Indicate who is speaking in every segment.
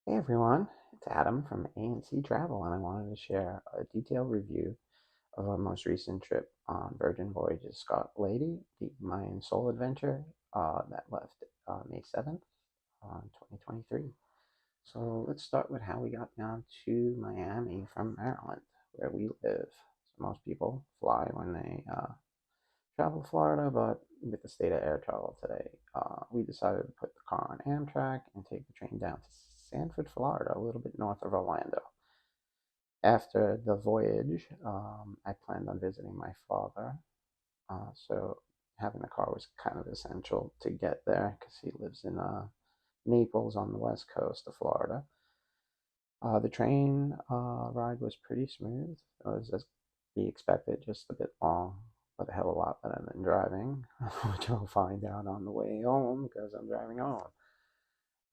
Speaker 1: Hey everyone, it's Adam from A&C Travel, and I wanted to share a detailed review of our most recent trip on Virgin Voyages Scarlet, the Mayan Soul Adventure that left May 7th on 2023. So let's start with how we got down to Miami from Maryland, where we live. So most people fly when they travel to Florida, but with the state of air travel today, we decided to put the car on Amtrak and take the train down to Sanford, Florida, a little bit north of Orlando. After the voyage, I planned on visiting my father, so having a car was kind of essential to get there because he lives in Naples on the west coast of Florida. The train ride was pretty smooth. It was as we expected, just a bit long, but a hell of a lot better than driving, which I'll find out on the way home because I'm driving home.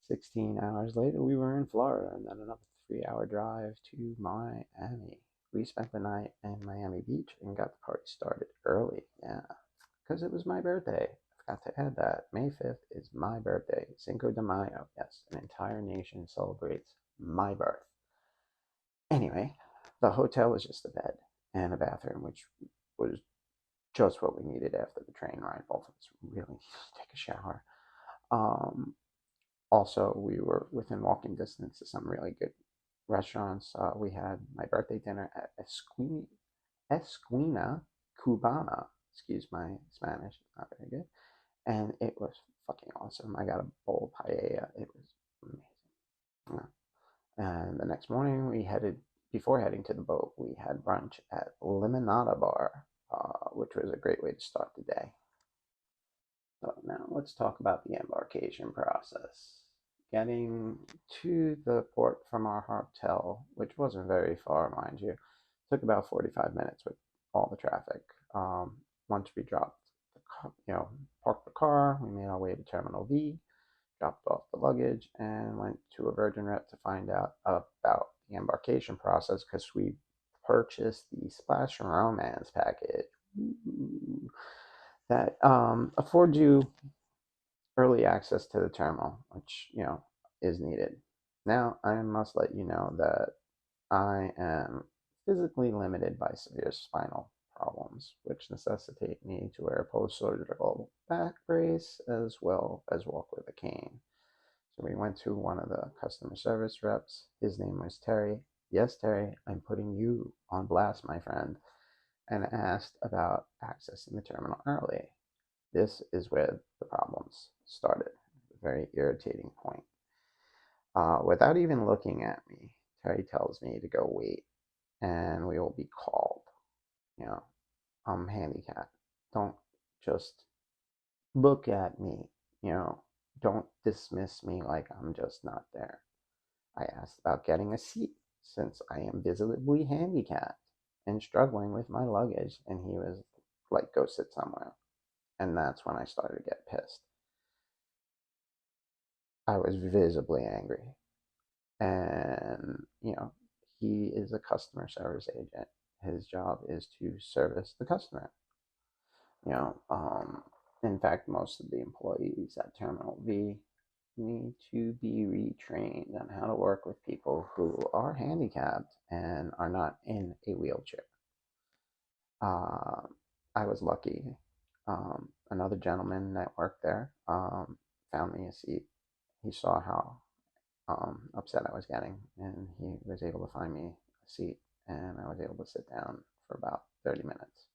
Speaker 1: 16 hours later, we were in Florida, and then another 3 hour drive to Miami. We spent the night in Miami Beach and got the party started early. Yeah, because it was my birthday. I forgot to add that. May 5th is my birthday. Cinco de Mayo. Yes, an entire nation celebrates my birth. Anyway, the hotel was just a bed and a bathroom, which was just what we needed after the train ride. Both of us really needed to take a shower. Um, Also, we were within walking distance to some really good restaurants. We had my birthday dinner at Esquina Cubana. Excuse my Spanish, it's not very good. And it was fucking awesome. I got a bowl of paella. It was amazing. Yeah. And the next morning, before heading to the boat, we had brunch at Limonada Bar, which was a great way to start the day. So now let's talk about the embarkation process. Getting to the port from our hotel, which wasn't very far, mind you, took about 45 minutes with all the traffic. Once we dropped parked the car, we made our way to Terminal V, dropped off the luggage, and went to a Virgin rep to find out about the embarkation process because we purchased the Splash and Romance package. Ooh, that affords you early access to the terminal, which is needed. Now, I must let you know that I am physically limited by severe spinal problems, which necessitate me to wear a post-surgical back brace as well as walk with a cane. So we went to one of the customer service reps. His name was Terry. Yes, Terry, I'm putting you on blast, my friend, and asked about accessing the terminal early. This is where the problems started. A very irritating point. Without even looking at me, Terry tells me to go wait and we will be called. You know, I'm handicapped. Don't just look at me. You know, don't dismiss me like I'm just not there. I asked about getting a seat since I am visibly handicapped and struggling with my luggage, and he was like, go sit somewhere. And that's when I started to get pissed. I was visibly angry. And, he is a customer service agent. His job is to service the customer. You know, um, in fact, most of the employees at Terminal V need to be retrained on how to work with people who are handicapped and are not in a wheelchair. Uh, I was lucky. Another gentleman that worked there found me a seat. He saw how upset I was getting, and he was able to find me a seat, and I was able to sit down for about 30 minutes.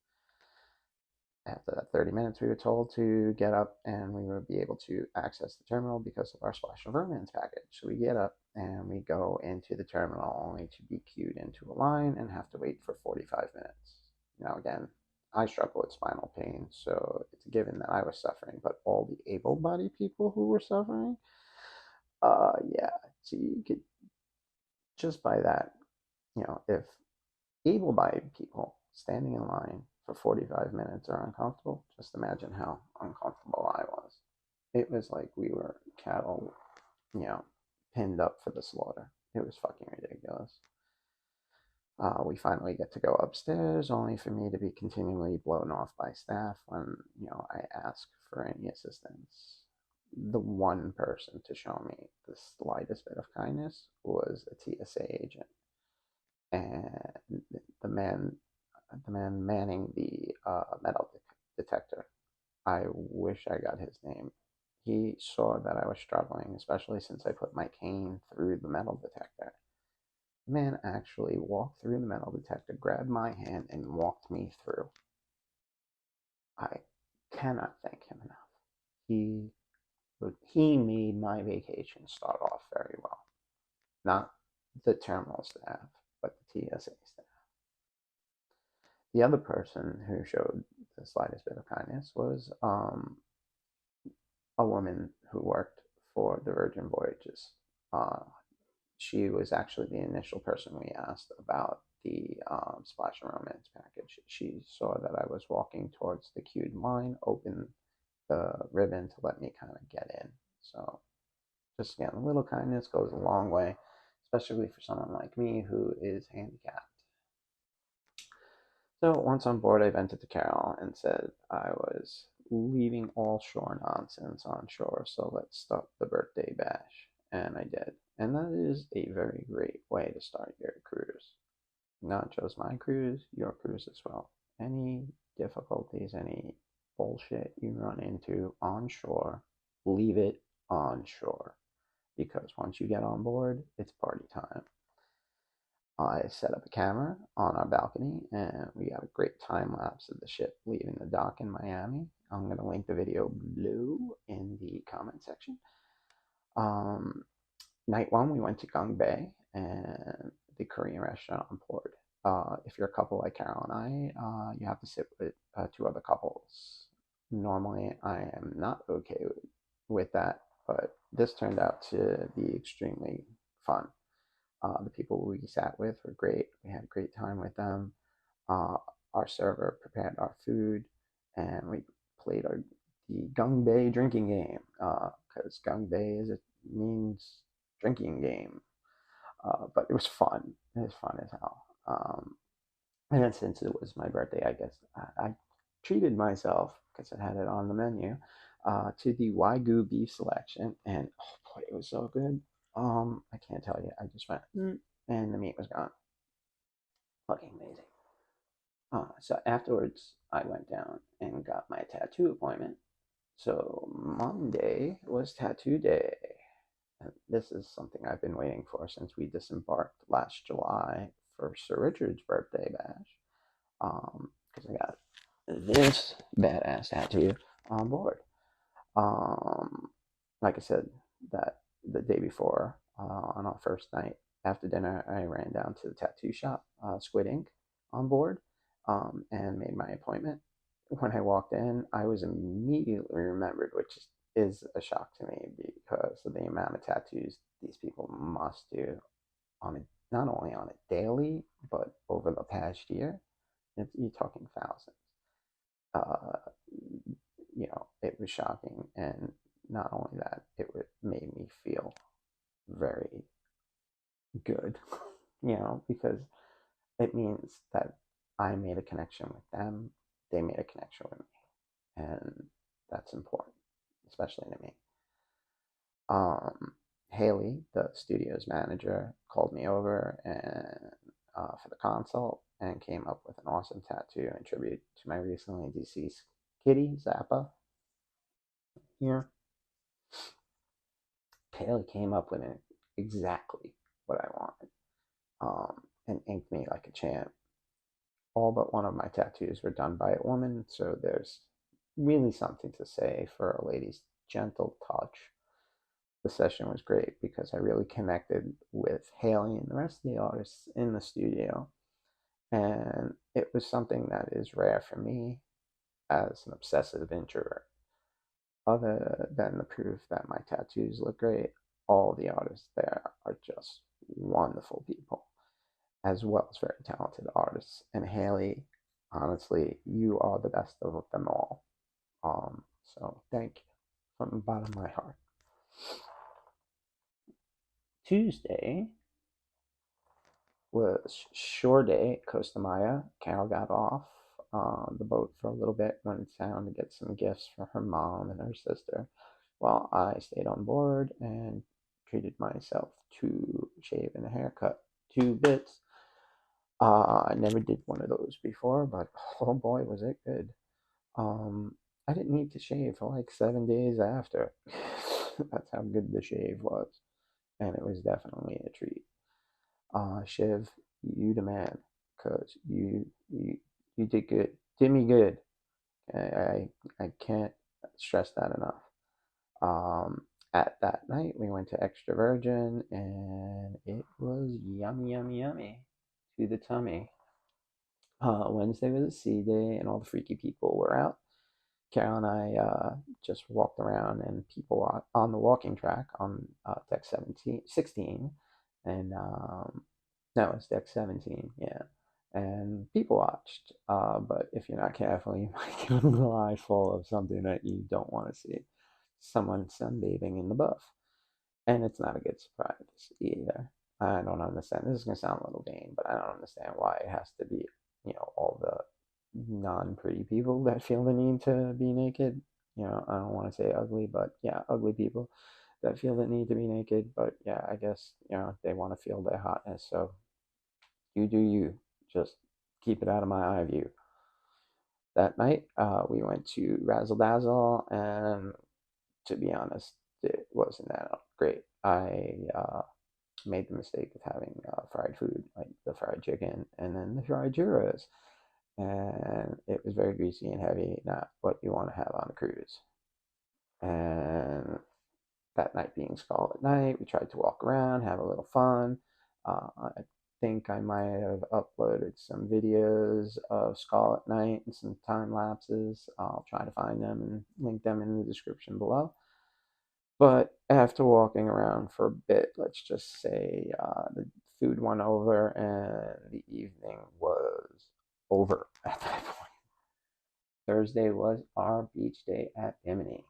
Speaker 1: After that 30 minutes, we were told to get up and we would be able to access the terminal because of our Splash of Romance package. So we get up and we go into the terminal only to be queued into a line and have to wait for 45 minutes. Now, again, I struggle with spinal pain, so it's a given that I was suffering, but all the able bodied people who were suffering, yeah, so you could just by that, if able bodied people standing in line for 45 minutes are uncomfortable, just imagine how uncomfortable I was. It was like we were cattle, you know, pinned up for the slaughter. It was fucking ridiculous. We finally get to go upstairs, only for me to be continually blown off by staff when, I ask for any assistance. the one person to show me the slightest bit of kindness was a TSA agent, and the man, the man manning the metal detector. I wish I got his name. He saw that I was struggling, especially since I put my cane through the metal detector. The man actually walked through the metal detector, grabbed my hand, and walked me through. I cannot thank him enough. He he made my vacation start off very well. Not the terminal staff, but the TSA staff. The other person who showed the slightest bit of kindness was a woman who worked for the Virgin Voyages. Uh, she was actually the initial person we asked about the Splash and Romance package. She saw that I was walking towards the queued line, opened the ribbon to let me kind of get in. So just again, a little kindness goes a long way, especially for someone like me who is handicapped. So once on board, I vented to Carol and said I was leaving all shore nonsense on shore, so let's start the birthday bash. And I did. And that is a very great way to start your cruise. Not just my cruise, your cruise as well. Any difficulties, any bullshit you run into on shore, leave it on shore. Because once you get on board, it's party time. I set up a camera on our balcony and we got a great time lapse of the ship leaving the dock in Miami. I'm going to link the video below in the comment section. Um, Night one, we went to Gung Bay and the Korean restaurant on board. If you're a couple like Carol and I, you have to sit with two other couples. Normally, I am not okay with that, but this turned out to be extremely fun. The people we sat with were great. We had a great time with them. Uh, our server prepared our food, and we played the Gung Bay drinking game because Gung Bay means drinking game. But it was fun. It was fun as hell. And then since it was my birthday, I guess I treated myself because I had it on the menu to the Wagyu beef selection, and oh boy, it was so good. I can't tell you. I just went, and the meat was gone. Fucking amazing. So afterwards, I went down and got my tattoo appointment. So Monday was tattoo day. And this is something I've been waiting for since we disembarked last July for Sir Richard's birthday bash. Because I got this badass tattoo on board. Um, like I said, that the day before, on our first night after dinner, I ran down to the tattoo shop, Squid Ink, on board, and made my appointment. When I walked in, I was immediately remembered, which is a shock to me because of the amount of tattoos these people must do on a, not only on a daily, but over the past year. You're talking thousands. Uh, it was shocking, and not only that, it made me feel very good, because it means that I made a connection with them, they made a connection with me, and that's important, especially to me. Um, Haley, the studio's manager, called me over and for the consult and came up with an awesome tattoo in tribute to my recently deceased kitty, Zappa. Here, Haley came up with exactly what I wanted, and inked me like a champ. All but one of my tattoos were done by a woman, so there's really something to say for a lady's gentle touch. The session was great because I really connected with Haley and the rest of the artists in the studio. And it was something that is rare for me as an obsessive introvert. Other than the proof that my tattoos look great, all the artists there are just wonderful people, as well as very talented artists. And Haley, honestly, you are the best of them all. So thank you from the bottom of my heart. Tuesday was shore day at Costa Maya. Carol got off the boat for a little bit, went down to get some gifts for her mom and her sister. Well, I stayed on board and treated myself to shave and a haircut, 2 bits. I never did one of those before, but oh boy, was it good. Um, I didn't need to shave for like 7 days after. That's how good the shave was, and it was definitely a treat. Shiv, you the man, cause you did good, did me good. I can't stress that enough. Um, at that night, we went to Extra Virgin, and it was yummy, yummy, yummy to the tummy. Wednesday was a sea day, and all the freaky people were out. Carol and I just walked around, and people on the walking track on deck 17, 16, and no, it's deck 17, yeah. And people watched, but if you're not careful, you might get an eye full of something that you don't want to see. Someone sunbathing in the buff. And it's not a good surprise either. I don't understand. This is going to sound a little vain, but I don't understand why it has to be, all the non-pretty people that feel the need to be naked. I don't want to say ugly, but yeah, ugly people that feel the need to be naked. But yeah, I guess, they want to feel their hotness. So you do you. Just keep it out of my eye view. That night, we went to Razzle Dazzle, and to be honest, it wasn't that great. I made the mistake of having fried food, like the fried chicken and then the fried churros. And it was very greasy and heavy, not what you want to have on a cruise. And that night being Scarlet night, we tried to walk around, have a little fun. I think I might have uploaded some videos of Scarlet night and some time lapses. I'll try to find them and link them in the description below. But after walking around for a bit, let's just say the food went over and the evening was over at that point. Thursday was our beach day at Bimini,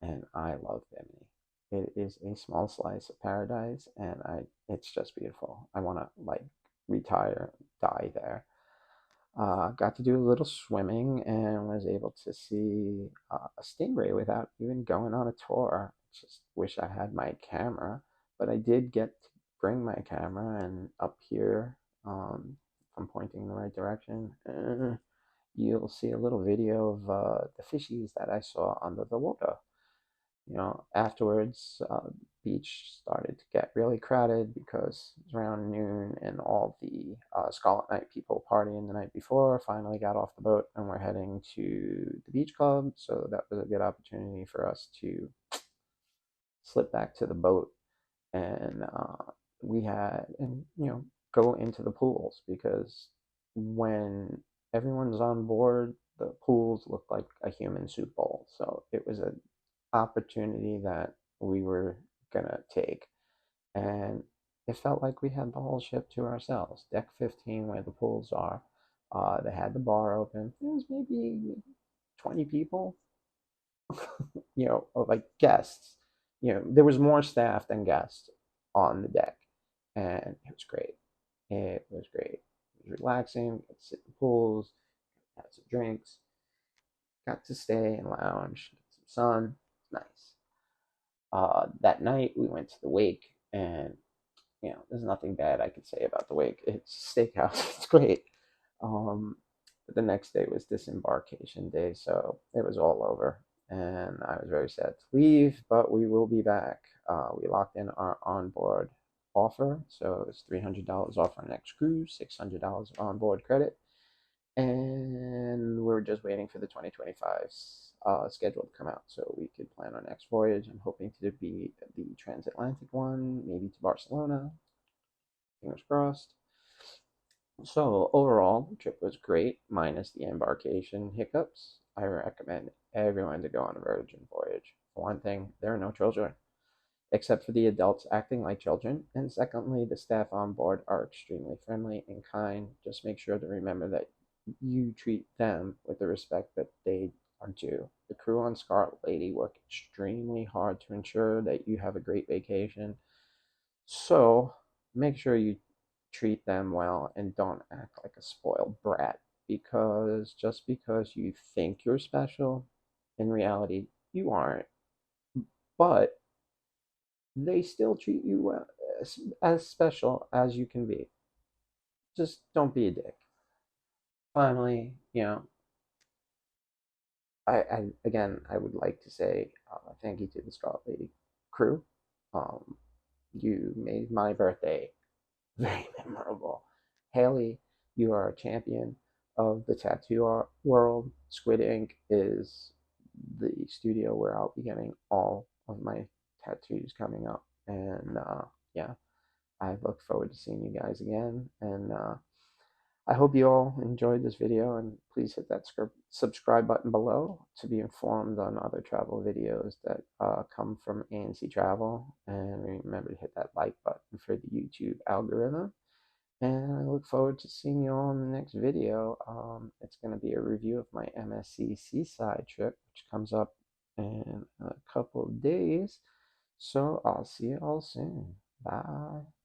Speaker 1: and I love Bimini. It is a small slice of paradise, and it's just beautiful. I want to like retire, die there. Got to do a little swimming and was able to see a stingray without even going on a tour. Just wish I had my camera, but I did get to bring my camera. And up here, if I'm pointing in the right direction, you'll see a little video of the fishies that I saw under the water. Afterwards, beach started to get really crowded because it was around noon, and all the Scarlet Night people partying the night before finally got off the boat and were heading to the beach club. So that was a good opportunity for us to slip back to the boat, and we had, and go into the pools, because when everyone's on board, the pools look like a human soup bowl. So it was an opportunity that we were gonna take, and it felt like we had the whole ship to ourselves. Deck 15, where the pools are, they had the bar open. There was maybe 20 people, like guests. There was more staff than guests on the deck, and it was great. It was great. It was relaxing. We got to sit in the pools, had some drinks, got to stay and lounge, get some sun. Nice. That night we went to the wake, and there's nothing bad I could say about the wake. It's a steakhouse. It's great. Um, but the next day was disembarkation day, so it was all over, and I was very sad to leave. But we will be back. We locked in our onboard offer, so it's $300 off our next cruise, $600 onboard credit, and we're just waiting for the 2025 schedule to come out so we could plan our next voyage. I'm hoping to be the transatlantic one, maybe to Barcelona. Fingers crossed. So overall, the trip was great, minus the embarkation hiccups. I recommend everyone to go on a Virgin voyage. For one thing, there are no children, except for the adults acting like children. And secondly, the staff on board are extremely friendly and kind. Just make sure to remember that you treat them with the respect that they are due. The crew on Scarlet Lady work extremely hard to ensure that you have a great vacation. So make sure you treat them well and don't act like a spoiled brat, because just because you think you're special, in reality, you aren't. but they still treat you well, as special as you can be. Just don't be a dick. Finally, I would like to say thank you to the Scarlet Lady crew. Um, you made my birthday very memorable. Haley, you are a champion of the tattoo world. Squid Ink is the studio where I'll be getting all of my tattoos coming up. And yeah, I look forward to seeing you guys again. And I hope you all enjoyed this video, and please hit that subscribe button below to be informed on other travel videos that come from ANC Travel. And remember to hit that like button for the YouTube algorithm. And I look forward to seeing you all in the next video. It's going to be a review of my MSC Seaside trip, which comes up in a couple of days. So I'll see you all soon. Bye.